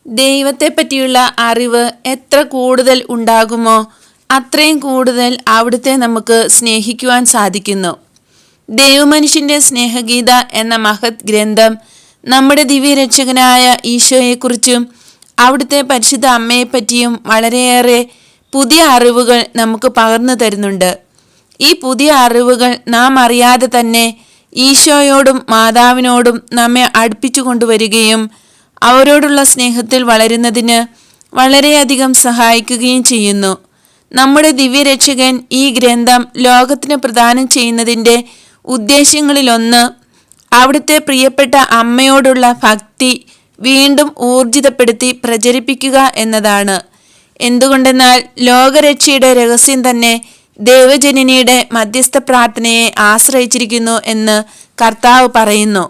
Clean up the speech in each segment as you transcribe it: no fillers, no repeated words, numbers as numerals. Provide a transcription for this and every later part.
ദൈവത്തെ പറ്റിയുള്ള അറിവ് എത്ര കൂടുതൽ ഉണ്ടാകുമോ അത്രയും കൂടുതൽ അവിടുത്തെ നമുക്ക് സ്നേഹിക്കുവാൻ സാധിക്കുന്നു. ദൈവമനുഷ്യൻ്റെ സ്നേഹഗീത എന്ന മഹത് ഗ്രന്ഥം നമ്മുടെ ദിവ്യരക്ഷകനായ ഈശോയെക്കുറിച്ചും അവിടുത്തെ പരിശുദ്ധ അമ്മയെപ്പറ്റിയും വളരെയേറെ പുതിയ അറിവുകൾ നമുക്ക് പകർന്നു തരുന്നുണ്ട്. ഈ പുതിയ അറിവുകൾ നാം അറിയാതെ തന്നെ ഈശോയോടും മാതാവിനോടും നമ്മെ അടുപ്പിച്ചു കൊണ്ടുവരികയും അവരോടുള്ള സ്നേഹത്തിൽ വളരുന്നതിന് വളരെയധികം സഹായിക്കുകയും ചെയ്യുന്നു. നമ്മുടെ ദിവ്യരക്ഷകൻ ഈ ഗ്രന്ഥം ലോകത്തിന് പ്രദാനം ചെയ്യുന്നതിൻ്റെ ഉദ്ദേശ്യങ്ങളിലൊന്ന് അവിടുത്തെ പ്രിയപ്പെട്ട അമ്മയോടുള്ള ഭക്തി വീണ്ടും ഊർജിതപ്പെടുത്തി പ്രചരിപ്പിക്കുക എന്നതാണ്. എന്തുകൊണ്ടെന്നാൽ ലോകരക്ഷയുടെ രഹസ്യം തന്നെ ദൈവജനനിയുടെ മധ്യസ്ഥ പ്രാർത്ഥനയെ ആശ്രയിച്ചിരിക്കുന്നു എന്ന് കർത്താവ് പറയുന്നു.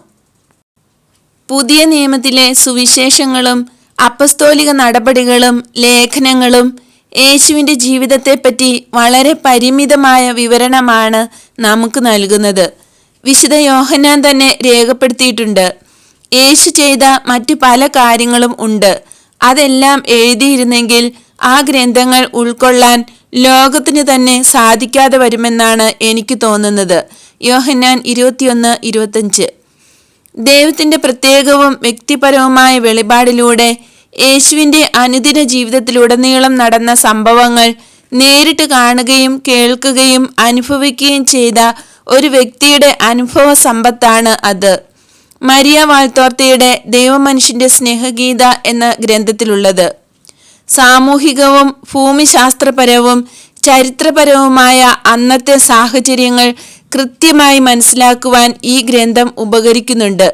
പുതിയ നിയമത്തിലെ സുവിശേഷങ്ങളും അപ്പസ്തോലിക നടപടികളും ലേഖനങ്ങളും യേശുവിൻ്റെ ജീവിതത്തെപ്പറ്റി വളരെ പരിമിതമായ വിവരണമാണ് നമുക്ക് നൽകുന്നത്. വിശുദ്ധ യോഹന്നാൻ തന്നെ രേഖപ്പെടുത്തിയിട്ടുണ്ട്. യേശു ചെയ്ത മറ്റു പല കാര്യങ്ങളും ഉണ്ട്. അതെല്ലാം എഴുതിയിരുന്നെങ്കിൽ ആ ഗ്രന്ഥങ്ങൾ ഉൾക്കൊള്ളാൻ ലോകത്തിന് തന്നെ സാധിക്കാതെ വരുമെന്നാണ് എനിക്ക് തോന്നുന്നത്. യോഹന്നാൻ 21:25. ദൈവത്തിൻ്റെ പ്രത്യേകവും വ്യക്തിപരവുമായ വെളിപാടിലൂടെ യേശുവിൻ്റെ അനുദിന ജീവിതത്തിലുടനീളം നടന്ന സംഭവങ്ങൾ നേരിട്ട് കാണുകയും കേൾക്കുകയും അനുഭവിക്കുകയും ചെയ്ത ഒരു വ്യക്തിയുടെ അനുഭവ സമ്പത്താണ് അത്. മരിയ വാൾത്തോർത്തയുടെ ദൈവമനുഷ്യൻ്റെ സ്നേഹഗീത എന്ന ഗ്രന്ഥത്തിലുള്ളത്. സാമൂഹികവും ഭൂമിശാസ്ത്രപരവും ചരിത്രപരവുമായ അന്നത്തെ സാഹചര്യങ്ങൾ കൃത്യമായി മനസ്സിലാക്കുവാൻ ഈ ഗ്രന്ഥം ഉപകരിക്കുന്നുണ്ട്.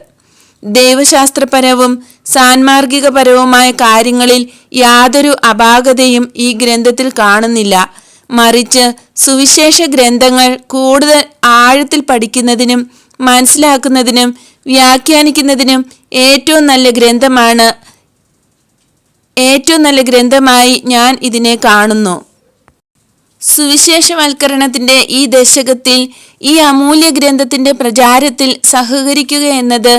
ദൈവശാസ്ത്രപരവും സാൻമാർഗികപരവുമായ കാര്യങ്ങളിൽ യാതൊരു അപാകതയും ഈ ഗ്രന്ഥത്തിൽ കാണുന്നില്ല. മറിച്ച് സുവിശേഷ ഗ്രന്ഥങ്ങൾ കൂടുതൽ ആഴത്തിൽ പഠിക്കുന്നതിനും മനസ്സിലാക്കുന്നതിനും വ്യാഖ്യാനിക്കുന്നതിനും ഏറ്റവും നല്ല ഗ്രന്ഥമായി ഞാൻ ഇതിനെ കാണുന്നു. സുവിശേഷവൽക്കരണത്തിൻ്റെ ഈ ദശകത്തിൽ ഈ അമൂല്യ ഗ്രന്ഥത്തിൻ്റെ പ്രചാരത്തിൽ സഹകരിക്കുക എന്നത്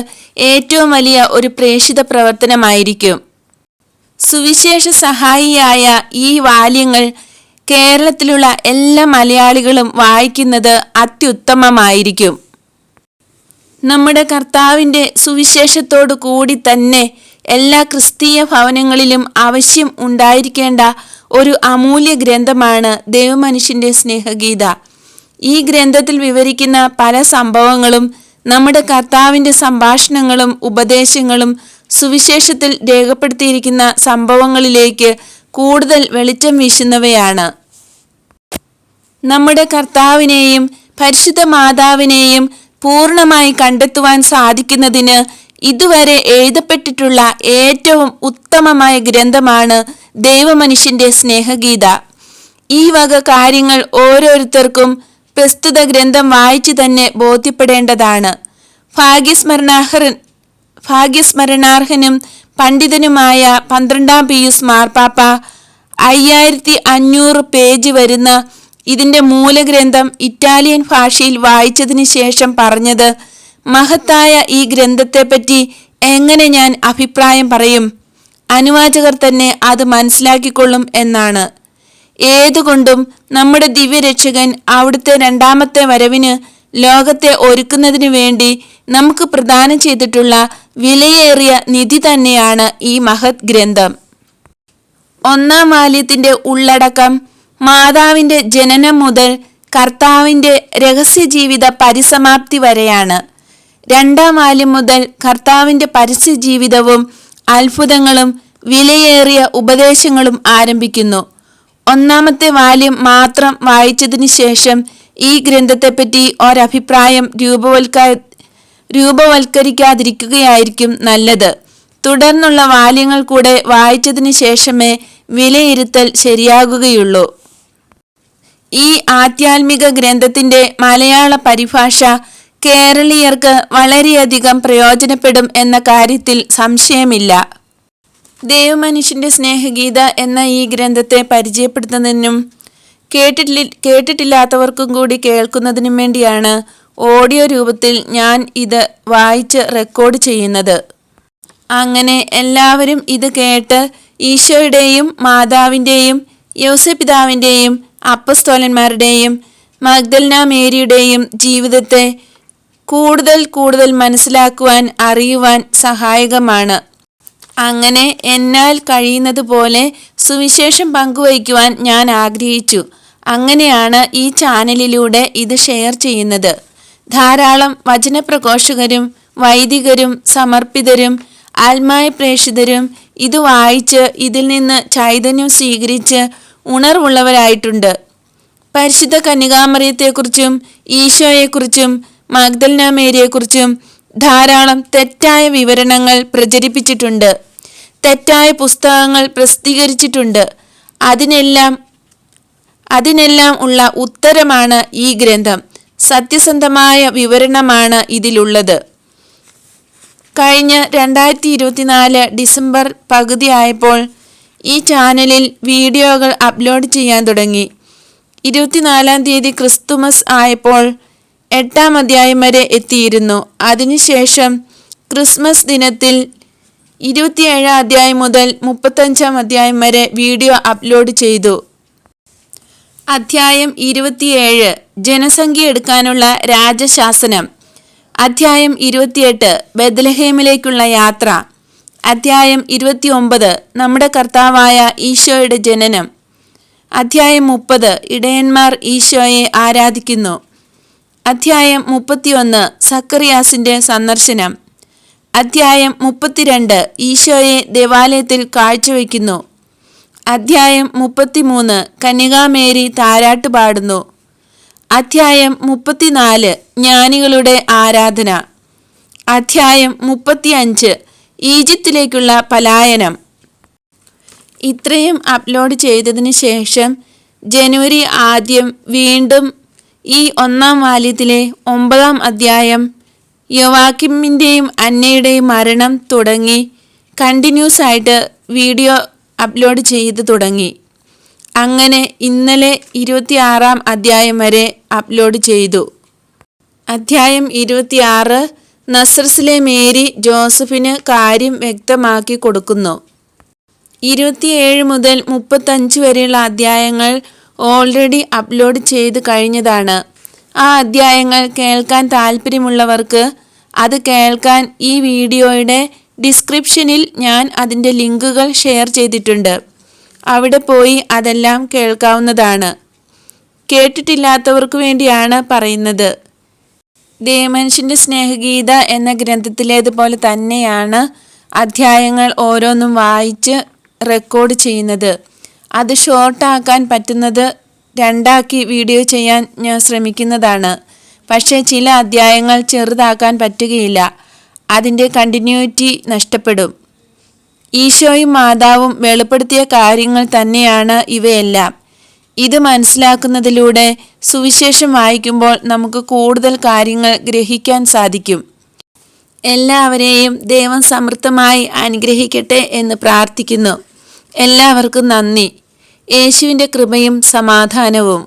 ഏറ്റവും വലിയ ഒരു പ്രേഷിത പ്രവർത്തനമായിരിക്കും. സുവിശേഷ സഹായിയായ ഈ വാല്യങ്ങൾ കേരളത്തിലുള്ള എല്ലാ മലയാളികളും വായിക്കുന്നത് അത്യുത്തമമായിരിക്കും. നമ്മുടെ കർത്താവിൻ്റെ സുവിശേഷത്തോടു കൂടി തന്നെ എല്ലാ ക്രിസ്തീയ ഭവനങ്ങളിലും അവശ്യം ഉണ്ടായിരിക്കേണ്ട ഒരു അമൂല്യ ഗ്രന്ഥമാണ് ദൈവമനുഷ്യൻ്റെ സ്നേഹഗീത. ഈ ഗ്രന്ഥത്തിൽ വിവരിക്കുന്ന പല സംഭവങ്ങളും നമ്മുടെ കർത്താവിൻ്റെ സംഭാഷണങ്ങളും ഉപദേശങ്ങളും സുവിശേഷത്തിൽ രേഖപ്പെടുത്തിയിരിക്കുന്ന സംഭവങ്ങളിലേക്ക് കൂടുതൽ വെളിച്ചം വീശുന്നവയാണ്. നമ്മുടെ കർത്താവിനെയും പരിശുദ്ധ മാതാവിനെയും പൂർണ്ണമായി കണ്ടെത്തുവാൻ സാധിക്കുന്നതിന് ഇതുവരെ എഴുതപ്പെട്ടിട്ടുള്ള ഏറ്റവും ഉത്തമമായ ഗ്രന്ഥമാണ് ദൈവമനുഷ്യൻ്റെ സ്നേഹഗീത. ഈ വക കാര്യങ്ങൾ ഓരോരുത്തർക്കും പ്രസ്തുത ഗ്രന്ഥം വായിച്ചു തന്നെ ബോധ്യപ്പെടേണ്ടതാണ്. ഭാഗ്യസ്മരണാർഹനും പണ്ഡിതനുമായ 12-ാം പിയൂസ് മാർപ്പാപ്പ 5500 പേജ് വരുന്ന ഇതിൻ്റെ മൂലഗ്രന്ഥം ഇറ്റാലിയൻ ഭാഷയിൽ വായിച്ചതിന് ശേഷം പറഞ്ഞത്, മഹത്തായ ഈ ഗ്രന്ഥത്തെപ്പറ്റി എങ്ങനെ ഞാൻ അഭിപ്രായം പറയും? അനുവാചകർ തന്നെ അത് മനസ്സിലാക്കിക്കൊള്ളും എന്നാണ്. ഏതുകൊണ്ടും നമ്മുടെ ദിവ്യരക്ഷകൻ അവിടുത്തെ രണ്ടാമത്തെ വരവിന് ലോകത്തെ ഒരുക്കുന്നതിനു വേണ്ടി നമുക്ക് പ്രദാനം ചെയ്തിട്ടുള്ള വിലയേറിയ നിധി തന്നെയാണ് ഈ മഹത് ഗ്രന്ഥം. 1-ാം വാല്യത്തിൻ്റെ ഉള്ളടക്കം മാതാവിൻ്റെ ജനനം മുതൽ കർത്താവിൻ്റെ രഹസ്യജീവിത പരിസമാപ്തി വരെയാണ്. 2-ാം വാല്യം മുതൽ കർത്താവിൻ്റെ പരസ്യജീവിതവും അത്ഭുതങ്ങളും വിലയേറിയ ഉപദേശങ്ങളും ആരംഭിക്കുന്നു. 1-ാമത്തെ വാല്യം മാത്രം വായിച്ചതിന് ശേഷം ഈ ഗ്രന്ഥത്തെപ്പറ്റി ഒരഭിപ്രായം രൂപവൽക്കരിക്കാതിരിക്കുകയായിരിക്കും നല്ലത്. തുടർന്നുള്ള വാല്യങ്ങൾ കൂടെ വായിച്ചതിന് ശേഷമേ വിലയിരുത്തൽ ശരിയാകുകയുള്ളൂ. ഈ ആധ്യാത്മിക ഗ്രന്ഥത്തിൻ്റെ മലയാള പരിഭാഷ കേരളീയർക്ക് വളരെയധികം പ്രയോജനപ്പെടും എന്ന കാര്യത്തിൽ സംശയമില്ല. ദൈവമനുഷ്യൻ്റെ സ്നേഹഗീത എന്ന ഈ ഗ്രന്ഥത്തെ പരിചയപ്പെടുത്തുന്നതിനും കേട്ടിട്ടില്ലാത്തവർക്കും കൂടി കേൾക്കുന്നതിനും വേണ്ടിയാണ് ഓഡിയോ രൂപത്തിൽ ഞാൻ ഇത് വായിച്ച് റെക്കോർഡ് ചെയ്യുന്നത്. അങ്ങനെ എല്ലാവരും ഇത് കേട്ട് ഈശോയുടെയും മാതാവിൻ്റെയും യൗസപിതാവിൻ്റെയും അപ്പസ്തോലന്മാരുടെയും മഗ്ദലന മേരിയുടെയും ജീവിതത്തെ കൂടുതൽ കൂടുതൽ മനസ്സിലാക്കുവാൻ അറിയുവാൻ സഹായകമാണ്. അങ്ങനെ എന്നാൽ കഴിയുന്നത് പോലെ സുവിശേഷം പങ്കുവയ്ക്കുവാൻ ഞാൻ ആഗ്രഹിച്ചു. അങ്ങനെയാണ് ഈ ചാനലിലൂടെ ഇത് ഷെയർ ചെയ്യുന്നത്. ധാരാളം വചനപ്രഘോഷകരും വൈദികരും സമർപ്പിതരും ആത്മായ പ്രേക്ഷിതരും ഇത് വായിച്ച് ഇതിൽ നിന്ന് ചൈതന്യം സ്വീകരിച്ച് ഉണർവുള്ളവരായിട്ടുണ്ട്. പരിശുദ്ധ കന്യകാമറിയത്തെക്കുറിച്ചും ഈശോയെക്കുറിച്ചും മഗ്ദലന മേരിയെക്കുറിച്ചും ധാരാളം തെറ്റായ വിവരണങ്ങൾ പ്രചരിപ്പിച്ചിട്ടുണ്ട്. തെറ്റായ പുസ്തകങ്ങൾ പ്രസിദ്ധീകരിച്ചിട്ടുണ്ട്. അതിനെല്ലാം ഉള്ള ഉത്തരമാണ് ഈ ഗ്രന്ഥം. സത്യസന്ധമായ വിവരണമാണ് ഇതിലുള്ളത്. കഴിഞ്ഞ 2024 ഡിസംബർ പകുതിയായപ്പോൾ ഈ ചാനലിൽ വീഡിയോകൾ അപ്ലോഡ് ചെയ്യാൻ തുടങ്ങി. 24-ാം തീയതി ക്രിസ്തുമസ് ആയപ്പോൾ 8-ാം അധ്യായം വരെ എത്തിയിരുന്നു. അതിനുശേഷം ക്രിസ്മസ് ദിനത്തിൽ 27-ാം അധ്യായം മുതൽ 35-ാം അധ്യായം വരെ വീഡിയോ അപ്ലോഡ് ചെയ്തു. അധ്യായം 27 ജനസംഖ്യ എടുക്കാനുള്ള രാജശാസനം. അധ്യായം 28 ബെത്ലഹേമിലേക്കുള്ള യാത്ര. അധ്യായം 29 നമ്മുടെ കർത്താവായ ഈശോയുടെ ജനനം. അധ്യായം 30 ഇടയന്മാർ ഈശോയെ ആരാധിക്കുന്നു. അധ്യായം 31 സക്കറിയാസിന്റെ സന്ദർശനം. അധ്യായം 32 ഈശോയെ ദേവാലയത്തിൽ കാഴ്ചവെക്കുന്നു. അധ്യായം 33 കന്യകാമേരി താരാട്ട് പാടുന്നു. അധ്യായം 34 ജ്ഞാനികളുടെ ആരാധന. അധ്യായം 35 ഈജിപ്തിലേക്കുള്ള പലായനം. ഇത്രയും അപ്ലോഡ് ചെയ്തതിന് ശേഷം ജനുവരി 1 വീണ്ടും ഈ 1-ാം വാല്യത്തിലെ 9-ാം അധ്യായം യോവാക്കിമിൻ്റെയും അന്നയുടെയും മരണം തുടങ്ങി കണ്ടിന്യൂസ് ആയിട്ട് വീഡിയോ അപ്ലോഡ് ചെയ്ത് തുടങ്ങി. അങ്ങനെ ഇന്നലെ 26-ാം അധ്യായം വരെ അപ്ലോഡ് ചെയ്തു. അധ്യായം 26 നസ്രസിലെ മേരി ജോസഫിന് കാര്യം വ്യക്തമാക്കി കൊടുക്കുന്നു. 27 മുതൽ 35 വരെയുള്ള അധ്യായങ്ങൾ ഓൾറെഡി അപ്ലോഡ് ചെയ്ത് കഴിഞ്ഞതാണ്. ആ അധ്യായങ്ങൾ കേൾക്കാൻ താല്പര്യമുള്ളവർക്ക് അത് കേൾക്കാൻ ഈ വീഡിയോയുടെ ഡിസ്ക്രിപ്ഷനിൽ ഞാൻ അതിൻ്റെ ലിങ്കുകൾ ഷെയർ ചെയ്തിട്ടുണ്ട്. അവിടെ പോയി അതെല്ലാം കേൾക്കാവുന്നതാണ്. കേട്ടിട്ടില്ലാത്തവർക്ക് വേണ്ടിയാണ് പറയുന്നത്. ദേവമനുഷ്യൻ്റെ സ്നേഹഗീത എന്ന ഗ്രന്ഥത്തിലേതുപോലെ തന്നെയാണ് അധ്യായങ്ങൾ ഓരോന്നും വായിച്ച് റെക്കോർഡ് ചെയ്യുന്നത്. അത് ഷോർട്ടാക്കാൻ പറ്റുന്നത് 2ആക്കി വീഡിയോ ചെയ്യാൻ ഞാൻ ശ്രമിക്കുന്നതാണ്. പക്ഷേ ചില അധ്യായങ്ങൾ ചെറുതാക്കാൻ പറ്റുകയില്ല. അതിൻ്റെ കണ്ടിന്യൂറ്റി നഷ്ടപ്പെടും. ഈശോയും മാതാവും വെളിപ്പെടുത്തിയ കാര്യങ്ങൾ തന്നെയാണ് ഇവയെല്ലാം. ഇത് മനസ്സിലാക്കുന്നതിലൂടെ സുവിശേഷം വായിക്കുമ്പോൾ നമുക്ക് കൂടുതൽ കാര്യങ്ങൾ ഗ്രഹിക്കാൻ സാധിക്കും. എല്ലാവരെയും ദൈവം സമൃദ്ധമായി അനുഗ്രഹിക്കട്ടെ എന്ന് പ്രാർത്ഥിക്കുന്നു. എല്ലാവർക്കും നന്ദി. യേശുവിൻ്റെ കൃപയും സമാധാനവും.